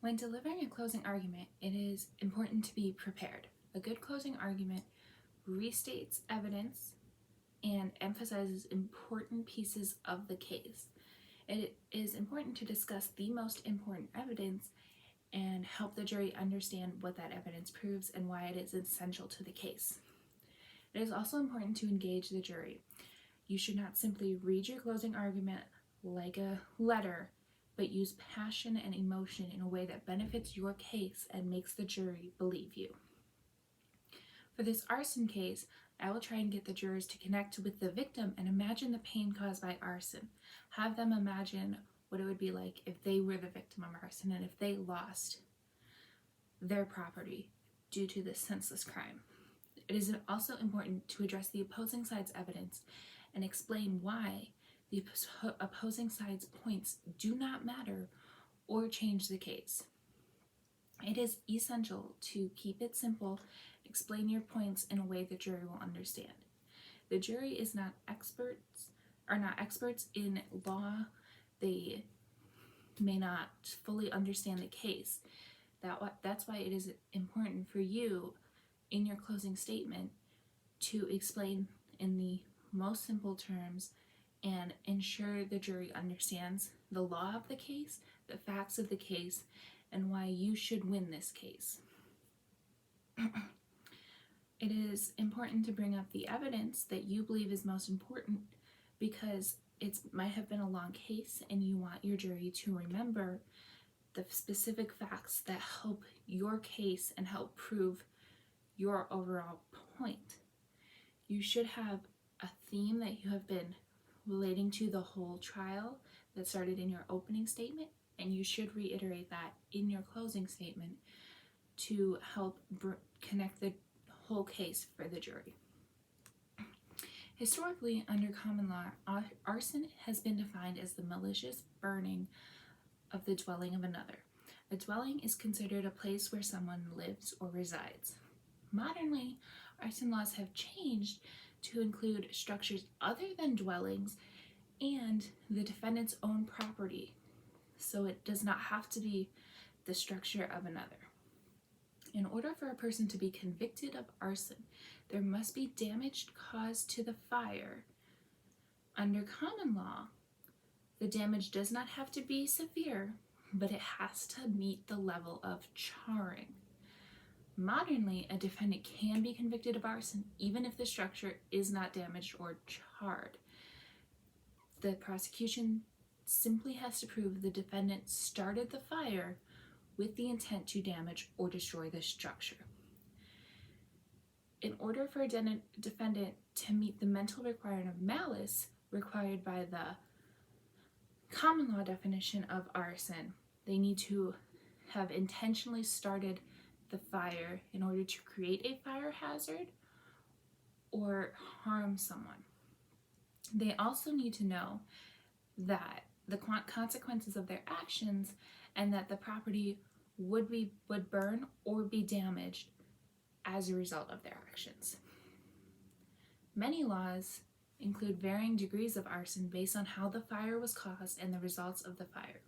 When delivering a closing argument, it is important to be prepared. A good closing argument restates evidence and emphasizes important pieces of the case. It is important to discuss the most important evidence and help the jury understand what that evidence proves and why it is essential to the case. It is also important to engage the jury. You should not simply read your closing argument like a letter, but use passion and emotion in a way that benefits your case and makes the jury believe you. For this arson case, I will try and get the jurors to connect with the victim and imagine the pain caused by arson. Have them imagine what it would be like if they were the victim of arson and if they lost their property due to this senseless crime. It is also important to address the opposing side's evidence and explain why the opposing side's points do not matter or change the case. It is essential to keep it simple, explain your points in a way the jury will understand. The jury are not experts in law. They may not fully understand the case. That's why it is important for you in your closing statement to explain in the most simple terms and ensure the jury understands the law of the case, the facts of the case, and why you should win this case. It is important to bring up the evidence that you believe is most important because it might have been a long case and you want your jury to remember the specific facts that help your case and help prove your overall point. You should have a theme that you have been relating to the whole trial that started in your opening statement, and you should reiterate that in your closing statement to help connect the whole case for the jury. Historically, under common law, arson has been defined as the malicious burning of the dwelling of another. A dwelling is considered a place where someone lives or resides. Modernly, arson laws have changed to include structures other than dwellings and the defendant's own property, so it does not have to be the structure of another. In order for a person to be convicted of arson, there must be damage caused to the fire. Under common law, the damage does not have to be severe, but it has to meet the level of charring. Modernly, a defendant can be convicted of arson even if the structure is not damaged or charred. The prosecution simply has to prove the defendant started the fire with the intent to damage or destroy the structure. In order for a defendant to meet the mental requirement of malice required by the common law definition of arson, they need to have intentionally started the fire in order to create a fire hazard or harm someone. They also need to know that the consequences of their actions and that the property would burn or be damaged as a result of their actions. Many laws include varying degrees of arson based on how the fire was caused and the results of the fire.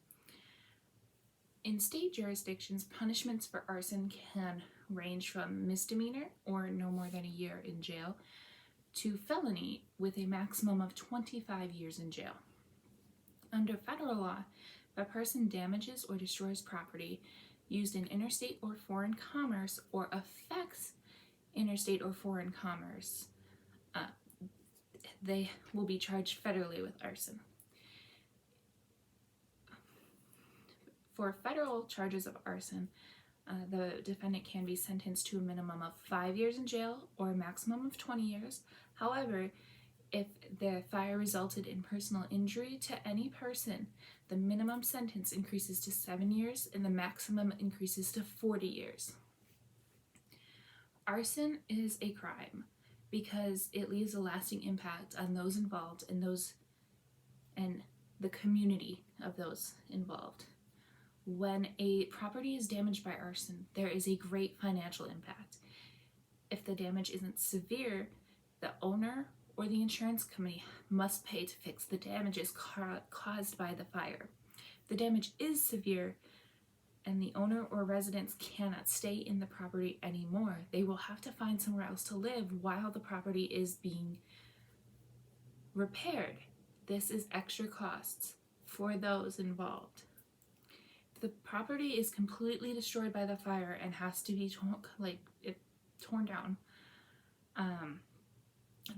In state jurisdictions, punishments for arson can range from misdemeanor, or no more than a year in jail, to felony with a maximum of 25 years in jail. Under federal law, if a person damages or destroys property used in interstate or foreign commerce or affects interstate or foreign commerce, they will be charged federally with arson. For federal charges of arson, the defendant can be sentenced to a minimum of 5 years in jail or a maximum of 20 years. However, if the fire resulted in personal injury to any person, the minimum sentence increases to 7 years and the maximum increases to 40 years. Arson is a crime because it leaves a lasting impact on those involved and the community of those involved. When a property is damaged by arson, there is a great financial impact. If the damage isn't severe, the owner or the insurance company must pay to fix the damages caused by the fire. If the damage is severe, and the owner or residents cannot stay in the property anymore. They will have to find somewhere else to live while the property is being repaired. This is extra costs for those involved. If the property is completely destroyed by the fire and has to be torn down,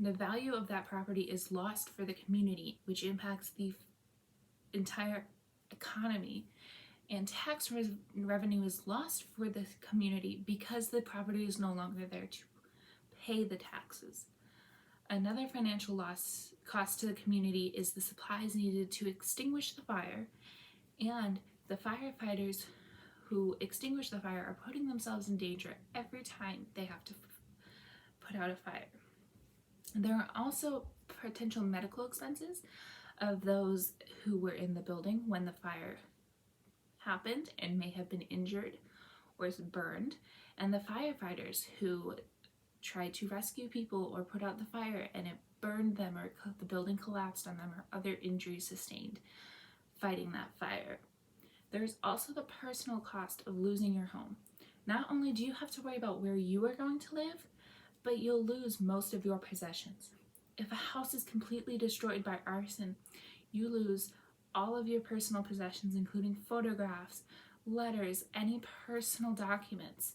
the value of that property is lost for the community, which impacts the entire economy, and tax revenue is lost for the community because the property is no longer there to pay the taxes. Another financial cost to the community is the supplies needed to extinguish the fire, and the firefighters who extinguish the fire are putting themselves in danger every time they have to put out a fire. There are also potential medical expenses of those who were in the building when the fire happened and may have been injured or burned, and the firefighters who tried to rescue people or put out the fire and it burned them, or the building collapsed on them, or other injuries sustained fighting that fire. There's also the personal cost of losing your home. Not only do you have to worry about where you are going to live, but you'll lose most of your possessions. If a house is completely destroyed by arson, you lose all of your personal possessions, including photographs, letters, any personal documents.